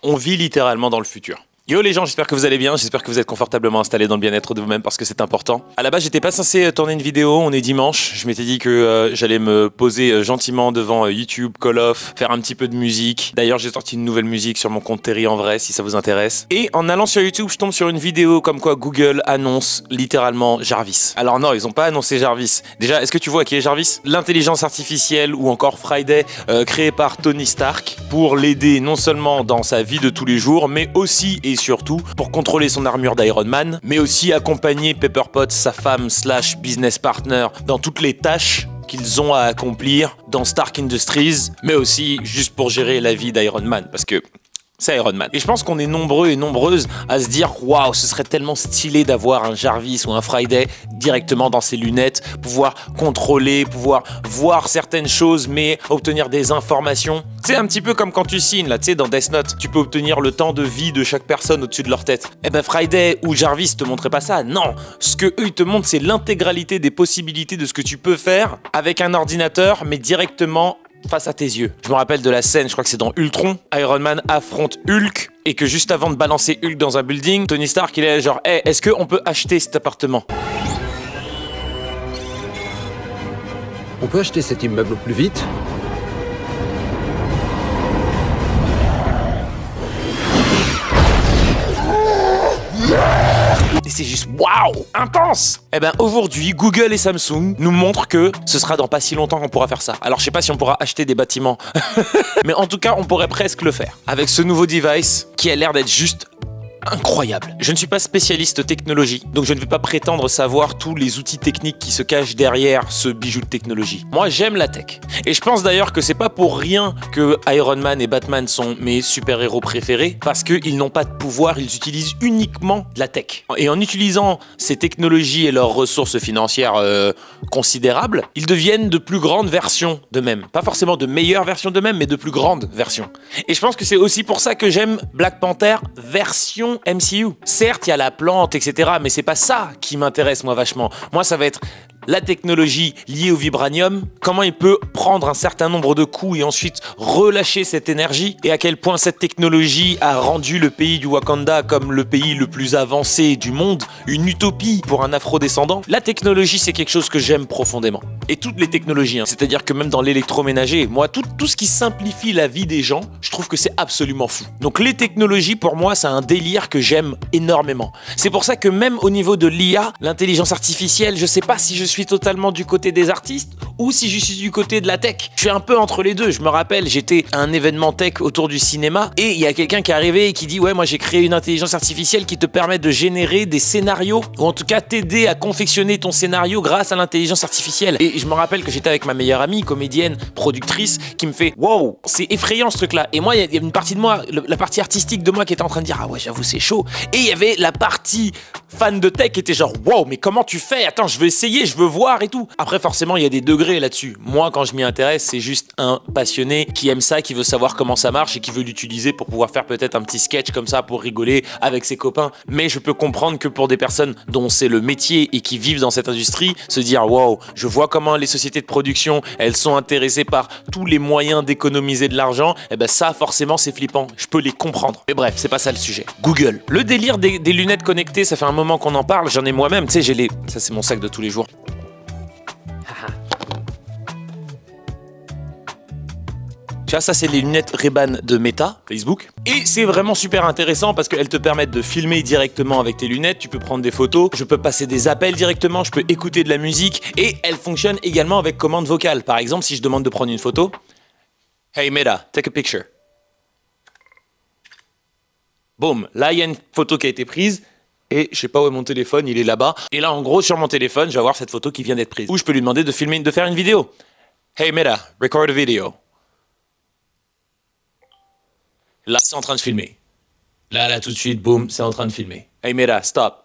on vit littéralement dans le futur. Yo les gens, j'espère que vous allez bien, j'espère que vous êtes confortablement installés dans le bien-être de vous-même parce que c'est important. À la base, j'étais pas censé tourner une vidéo, on est dimanche, je m'étais dit que j'allais me poser gentiment devant YouTube, Call of, faire un petit peu de musique. D'ailleurs, j'ai sorti une nouvelle musique sur mon compte Terry en vrai, si ça vous intéresse. Et en allant sur YouTube, je tombe sur une vidéo comme quoi Google annonce littéralement Jarvis. Alors non, ils ont pas annoncé Jarvis. Déjà, est-ce que tu vois qui est Jarvis? L'intelligence artificielle ou encore Friday, créée par Tony Stark pour l'aider non seulement dans sa vie de tous les jours, mais aussi et surtout pour contrôler son armure d'Iron Man, mais aussi accompagner Pepper Potts, sa femme / business partner, dans toutes les tâches qu'ils ont à accomplir dans Stark Industries, mais aussi juste pour gérer la vie d'Iron Man, parce que c'est Iron Man. Et je pense qu'on est nombreux et nombreuses à se dire waouh, ce serait tellement stylé d'avoir un Jarvis ou un Friday directement dans ses lunettes, pouvoir contrôler, pouvoir voir certaines choses, mais obtenir des informations. C'est un petit peu comme quand tu signes là, tu sais, dans Death Note, tu peux obtenir le temps de vie de chaque personne au-dessus de leur tête. Eh ben Friday ou Jarvis te montraient pas ça. Non, ce que eux ils te montrent, c'est l'intégralité des possibilités de ce que tu peux faire avec un ordinateur, mais directement face à tes yeux. Je me rappelle de la scène, je crois que c'est dans Ultron, Iron Man affronte Hulk et que juste avant de balancer Hulk dans un building, Tony Stark il est genre hey, est-ce qu'on peut acheter cet appartement? On peut acheter cet immeuble plus vite? Et c'est juste waouh, intense. Eh ben aujourd'hui, Google et Samsung nous montrent que ce sera dans pas si longtemps qu'on pourra faire ça. Alors je sais pas si on pourra acheter des bâtiments, mais en tout cas on pourrait presque le faire avec ce nouveau device qui a l'air d'être juste incroyable. Je ne suis pas spécialiste technologie, donc je ne vais pas prétendre savoir tous les outils techniques qui se cachent derrière ce bijou de technologie. Moi, j'aime la tech. Et je pense d'ailleurs que c'est pas pour rien que Iron Man et Batman sont mes super-héros préférés, parce qu'ils n'ont pas de pouvoir, ils utilisent uniquement de la tech. Et en utilisant ces technologies et leurs ressources financières considérables, ils deviennent de plus grandes versions d'eux-mêmes. Pas forcément de meilleures versions d'eux-mêmes, mais de plus grandes versions. Et je pense que c'est aussi pour ça que j'aime Black Panther version MCU. Certes, il y a la plante, etc., mais c'est pas ça qui m'intéresse moi vachement. Moi, ça va être la technologie liée au vibranium, comment il peut prendre un certain nombre de coups et ensuite relâcher cette énergie, et à quel point cette technologie a rendu le pays du Wakanda comme le pays le plus avancé du monde, une utopie pour un afro-descendant. La technologie, c'est quelque chose que j'aime profondément. Et toutes les technologies, hein. C'est-à-dire que même dans l'électroménager, moi, tout ce qui simplifie la vie des gens, je trouve que c'est absolument fou. Donc les technologies, pour moi, c'est un délire que j'aime énormément. C'est pour ça que même au niveau de l'IA, l'intelligence artificielle, je sais pas si je suis totalement du côté des artistes ou si je suis du côté de la tech. Je suis un peu entre les deux. Je me rappelle, j'étais à un événement tech autour du cinéma et il y a quelqu'un qui est arrivé et qui dit ouais, moi j'ai créé une intelligence artificielle qui te permet de générer des scénarios ou en tout cas t'aider à confectionner ton scénario grâce à l'intelligence artificielle. Et je me rappelle que j'étais avec ma meilleure amie, comédienne, productrice, qui me fait wow, c'est effrayant ce truc là. Et moi il y a une partie de moi, la partie artistique de moi qui était en train de dire ah ouais, j'avoue c'est chaud. Et il y avait la partie fan de tech qui était genre wow, mais comment tu fais? Attends, je veux essayer, je veux voir et tout. Après forcément il y a des degrés là-dessus. Moi quand je m'y intéresse, c'est juste un passionné qui aime ça, qui veut savoir comment ça marche et qui veut l'utiliser pour pouvoir faire peut-être un petit sketch comme ça pour rigoler avec ses copains. Mais je peux comprendre que pour des personnes dont c'est le métier et qui vivent dans cette industrie, se dire wow, je vois comment les sociétés de production, elles sont intéressées par tous les moyens d'économiser de l'argent, et ben ça forcément c'est flippant. Je peux les comprendre. Mais bref, c'est pas ça le sujet. Google. Le délire des lunettes connectées, ça fait un moment qu'on en parle, j'en ai moi-même, tu sais, j'ai les... Ça c'est mon sac de tous les jours. Tu vois, ça c'est les lunettes Ray-Ban de Meta, Facebook. Et c'est vraiment super intéressant parce qu'elles te permettent de filmer directement avec tes lunettes, tu peux prendre des photos, je peux passer des appels directement, je peux écouter de la musique et elles fonctionnent également avec commande vocale. Par exemple, si je demande de prendre une photo, Hey Meta, take a picture. Boum, là il y a une photo qui a été prise. Et je sais pas où est mon téléphone, il est là-bas. Et là, en gros, sur mon téléphone, je vais avoir cette photo qui vient d'être prise. Ou je peux lui demander de filmer, de faire une vidéo. Hey Meta, record a video. Là, c'est en train de filmer. Là, tout de suite, boum, c'est en train de filmer. Hey Meta, stop.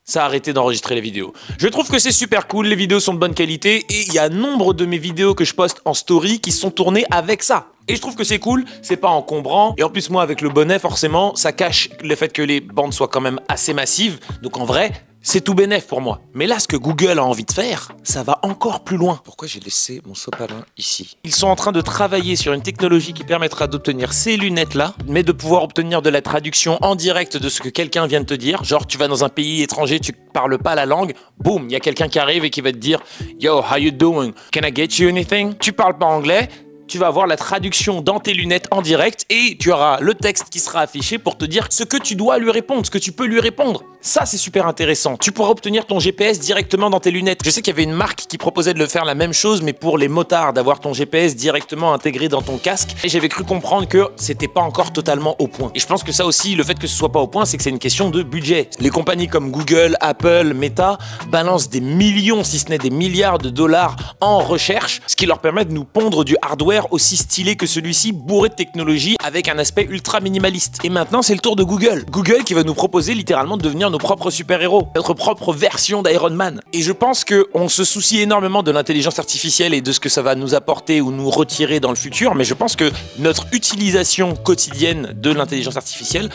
Ça a arrêté d'enregistrer les vidéos. Je trouve que c'est super cool, les vidéos sont de bonne qualité et il y a nombre de mes vidéos que je poste en story qui sont tournées avec ça. Et je trouve que c'est cool, c'est pas encombrant. Et en plus, moi, avec le bonnet, forcément, ça cache le fait que les bandes soient quand même assez massives. Donc en vrai, c'est tout bénef pour moi. Mais là, ce que Google a envie de faire, ça va encore plus loin. Pourquoi j'ai laissé mon sopalin ici? Ils sont en train de travailler sur une technologie qui permettra d'obtenir ces lunettes-là, mais de pouvoir obtenir de la traduction en direct de ce que quelqu'un vient de te dire. Genre, tu vas dans un pays étranger, tu parles pas la langue, boum, il y a quelqu'un qui arrive et qui va te dire « Yo, how you doing? Can I get you anything ?» Tu parles pas anglais, tu vas avoir la traduction dans tes lunettes en direct et tu auras le texte qui sera affiché pour te dire ce que tu dois lui répondre, ce que tu peux lui répondre. Ça, c'est super intéressant. Tu pourras obtenir ton GPS directement dans tes lunettes. Je sais qu'il y avait une marque qui proposait de le faire la même chose, mais pour les motards, d'avoir ton GPS directement intégré dans ton casque. Et j'avais cru comprendre que c'était pas encore totalement au point. Et je pense que ça aussi, le fait que ce soit pas au point, c'est que c'est une question de budget. Les compagnies comme Google, Apple, Meta balancent des millions, si ce n'est des milliards de dollars en recherche, ce qui leur permet de nous pondre du hardware aussi stylé que celui-ci, bourré de technologie avec un aspect ultra minimaliste. Et maintenant, c'est le tour de Google. Google qui va nous proposer littéralement de devenir nos propres super-héros, notre propre version d'Iron Man. Et je pense qu'on se soucie énormément de l'intelligence artificielle et de ce que ça va nous apporter ou nous retirer dans le futur, mais je pense que notre utilisation quotidienne de l'intelligence artificielle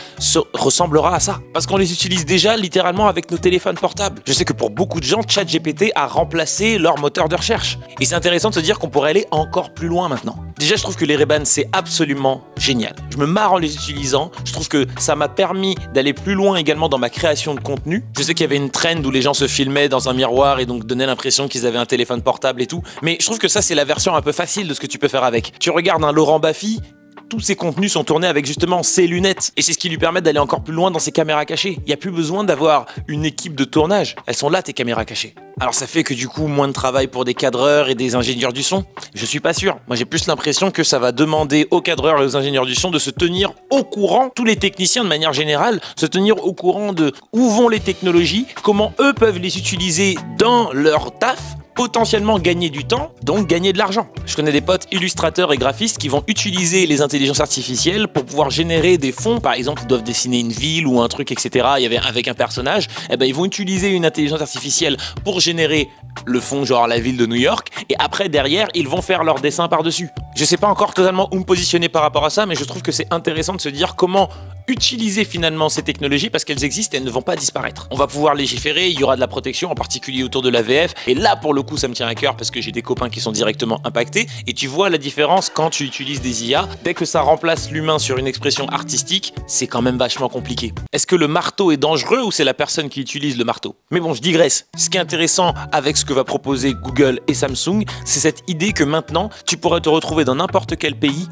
ressemblera à ça. Parce qu'on les utilise déjà littéralement avec nos téléphones portables. Je sais que pour beaucoup de gens, ChatGPT a remplacé leur moteur de recherche. Et c'est intéressant de se dire qu'on pourrait aller encore plus loin maintenant. Déjà, je trouve que les Ray-Ban, c'est absolument génial. Je me marre en les utilisant. Je trouve que ça m'a permis d'aller plus loin également dans ma création de contenu. Je sais qu'il y avait une trend où les gens se filmaient dans un miroir et donc donnaient l'impression qu'ils avaient un téléphone portable et tout. Mais je trouve que ça, c'est la version un peu facile de ce que tu peux faire avec. Tu regardes un Laurent Baffy, tous ses contenus sont tournés avec justement ses lunettes. Et c'est ce qui lui permet d'aller encore plus loin dans ses caméras cachées. Il n'y a plus besoin d'avoir une équipe de tournage. Elles sont là, tes caméras cachées. Alors ça fait que du coup, moins de travail pour des cadreurs et des ingénieurs du son. Je suis pas sûr. Moi, j'ai plus l'impression que ça va demander aux cadreurs et aux ingénieurs du son de se tenir au courant, tous les techniciens de manière générale, se tenir au courant de où vont les technologies, comment eux peuvent les utiliser dans leur taf, potentiellement gagner du temps, donc gagner de l'argent. Je connais des potes illustrateurs et graphistes qui vont utiliser les intelligences artificielles pour pouvoir générer des fonds. Par exemple, ils doivent dessiner une ville ou un truc, etc. Il y avait avec un personnage. Eh ben, ils vont utiliser une intelligence artificielle pour générer le fond, genre la ville de New York. Et après, derrière, ils vont faire leur dessin par-dessus. Je sais pas encore totalement où me positionner par rapport à ça, mais je trouve que c'est intéressant de se dire comment utiliser finalement ces technologies parce qu'elles existent et elles ne vont pas disparaître. On va pouvoir légiférer, il y aura de la protection, en particulier autour de la VF. Et là, pour le coup, ça me tient à cœur parce que j'ai des copains qui sont directement impactés. Et tu vois la différence quand tu utilises des IA. Dès que ça remplace l'humain sur une expression artistique, c'est quand même vachement compliqué. Est-ce que le marteau est dangereux ou c'est la personne qui utilise le marteau? Mais bon, je digresse. Ce qui est intéressant avec ce que va proposer Google et Samsung, c'est cette idée que maintenant, tu pourrais te retrouver dans n'importe quel pays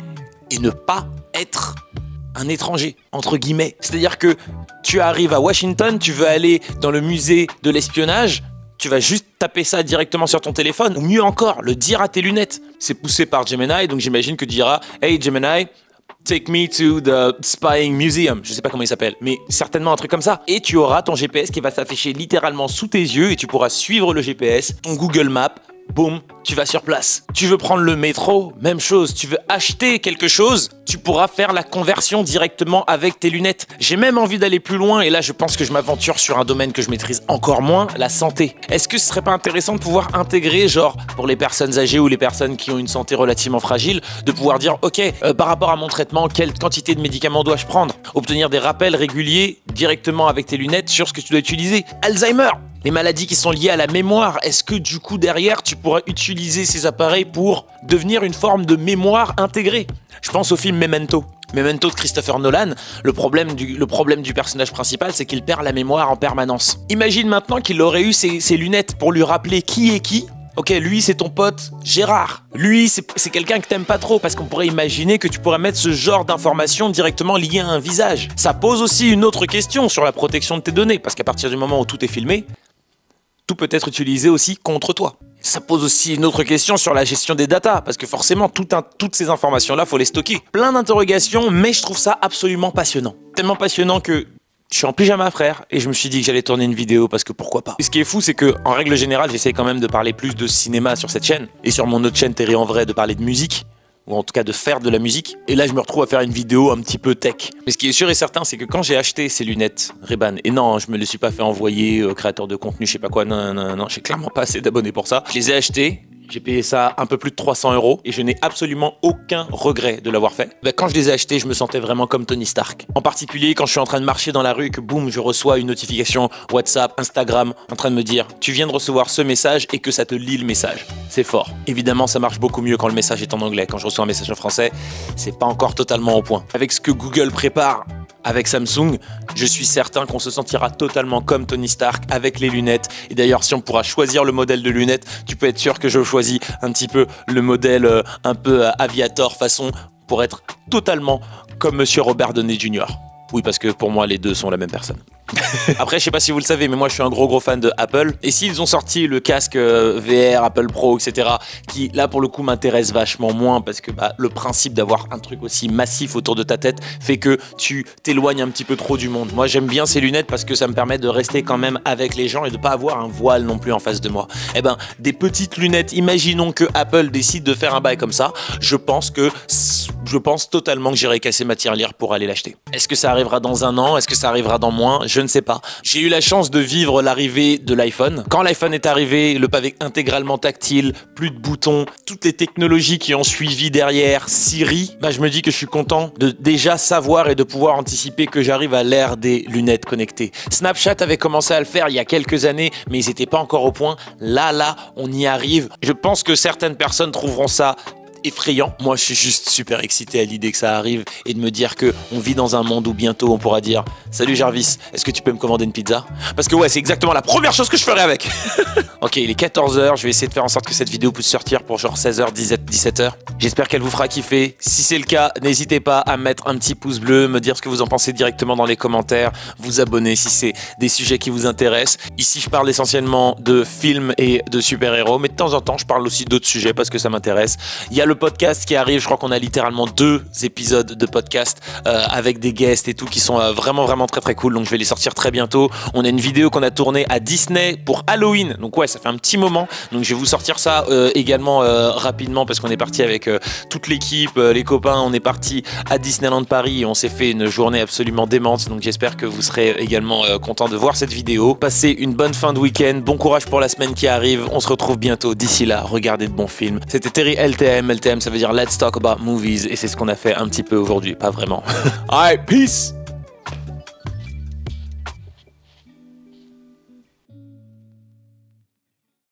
et ne pas être un étranger, entre guillemets. C'est-à-dire que tu arrives à Washington, tu veux aller dans le musée de l'espionnage, tu vas juste taper ça directement sur ton téléphone, ou mieux encore, le dire à tes lunettes. C'est poussé par Gemini, donc j'imagine que tu diras « Hey Gemini, take me to the spying museum ». Je sais pas comment il s'appelle, mais certainement un truc comme ça. Et tu auras ton GPS qui va s'afficher littéralement sous tes yeux et tu pourras suivre le GPS, ton Google Maps, boum, tu vas sur place. Tu veux prendre le métro, même chose. Tu veux acheter quelque chose, tu pourras faire la conversion directement avec tes lunettes. J'ai même envie d'aller plus loin et là je pense que je m'aventure sur un domaine que je maîtrise encore moins, la santé. Est-ce que ce serait pas intéressant de pouvoir intégrer, genre pour les personnes âgées ou les personnes qui ont une santé relativement fragile, de pouvoir dire ok, par rapport à mon traitement, quelle quantité de médicaments dois-je prendre? Obtenir des rappels réguliers directement avec tes lunettes sur ce que tu dois utiliser. Alzheimer, les maladies qui sont liées à la mémoire, est-ce que du coup derrière tu pourras utiliser ces appareils pour devenir une forme de mémoire intégrée? Je pense au film Memento. Memento de Christopher Nolan, le problème du personnage principal, c'est qu'il perd la mémoire en permanence. Imagine maintenant qu'il aurait eu ses lunettes pour lui rappeler qui est qui. Ok, lui c'est ton pote Gérard. Lui c'est quelqu'un que t'aimes pas trop parce qu'on pourrait imaginer que tu pourrais mettre ce genre d'informations directement liées à un visage. Ça pose aussi une autre question sur la protection de tes données parce qu'à partir du moment où tout est filmé, tout peut être utilisé aussi contre toi. Ça pose aussi une autre question sur la gestion des datas, parce que forcément, toutes ces informations-là, faut les stocker. Plein d'interrogations, mais je trouve ça absolument passionnant. Tellement passionnant que je suis en pyjama, frère, et je me suis dit que j'allais tourner une vidéo, parce que pourquoi pas. Et ce qui est fou, c'est que, en règle générale, j'essaie quand même de parler plus de cinéma sur cette chaîne, et sur mon autre chaîne Terry en vrai, de parler de musique, ou en tout cas de faire de la musique. Et là, je me retrouve à faire une vidéo un petit peu tech. Mais ce qui est sûr et certain, c'est que quand j'ai acheté ces lunettes Ray-Ban, et non, je me les suis pas fait envoyer au créateur de contenu, je sais pas quoi, non, j'ai clairement pas assez d'abonnés pour ça. Je les ai achetées, J'ai payé ça un peu plus de 300 € et je n'ai absolument aucun regret de l'avoir fait. Quand je les ai achetés, je me sentais vraiment comme Tony Stark. En particulier quand je suis en train de marcher dans la rue et que boum, je reçois une notification WhatsApp, Instagram en train de me dire tu viens de recevoir ce message et que ça te lit le message. C'est fort. Évidemment, ça marche beaucoup mieux quand le message est en anglais. Quand je reçois un message en français, c'est pas encore totalement au point. Avec ce que Google prépare avec Samsung, je suis certain qu'on se sentira totalement comme Tony Stark avec les lunettes. Et d'ailleurs, si on pourra choisir le modèle de lunettes, tu peux être sûr que je choisis un petit peu le modèle un peu aviator façon pour être totalement comme Monsieur Robert Downey Jr. Oui, parce que pour moi, les deux sont la même personne. Après, je sais pas si vous le savez, mais moi je suis un gros fan de Apple. Et s'ils ont sorti le casque VR, Apple Pro, etc., qui là pour le coup m'intéresse vachement moins parce que le principe d'avoir un truc aussi massif autour de ta tête fait que tu t'éloignes un petit peu trop du monde. Moi j'aime bien ces lunettes parce que ça me permet de rester quand même avec les gens et de pas avoir un voile non plus en face de moi. Eh ben, des petites lunettes, imaginons que Apple décide de faire un bail comme ça, je pense totalement que j'irai casser ma tirelire pour aller l'acheter. Est-ce que ça arrivera dans un an? Est-ce que ça arrivera dans moins? Je ne sais pas. J'ai eu la chance de vivre l'arrivée de l'iPhone. Quand l'iPhone est arrivé, le pavé intégralement tactile, plus de boutons, toutes les technologies qui ont suivi derrière, Siri, je me dis que je suis content de déjà savoir et de pouvoir anticiper que j'arrive à l'ère des lunettes connectées. Snapchat avait commencé à le faire il y a quelques années, mais ils n'étaient pas encore au point. Là, on y arrive. Je pense que certaines personnes trouveront ça effrayant. Moi, je suis juste super excité à l'idée que ça arrive et de me dire que on vit dans un monde où bientôt on pourra dire « Salut Jarvis, est-ce que tu peux me commander une pizza ?» Parce que ouais, c'est exactement la première chose que je ferai avec. Ok, il est 14h, je vais essayer de faire en sorte que cette vidéo puisse sortir pour genre 16h, 17h. J'espère qu'elle vous fera kiffer. Si c'est le cas, n'hésitez pas à mettre un petit pouce bleu, me dire ce que vous en pensez directement dans les commentaires, vous abonner si c'est des sujets qui vous intéressent. Ici, je parle essentiellement de films et de super-héros, mais de temps en temps, je parle aussi d'autres sujets parce que ça m'intéresse. Il y a le podcast qui arrive, je crois qu'on a littéralement 2 épisodes de podcast avec des guests et tout qui sont vraiment très cool, donc je vais les sortir très bientôt. On a une vidéo qu'on a tournée à Disney pour Halloween, donc ouais, ça fait un petit moment, donc je vais vous sortir ça également rapidement parce qu'on est parti avec toute l'équipe, les copains, on est parti à Disneyland Paris et on s'est fait une journée absolument démente, donc j'espère que vous serez également contents de voir cette vidéo. Passez une bonne fin de week-end, bon courage pour la semaine qui arrive, on se retrouve bientôt. D'ici là, regardez de bons films. C'était Terry LTM, ça veut dire Let's Talk About Movies et c'est ce qu'on a fait un petit peu aujourd'hui, pas vraiment. Alright, peace!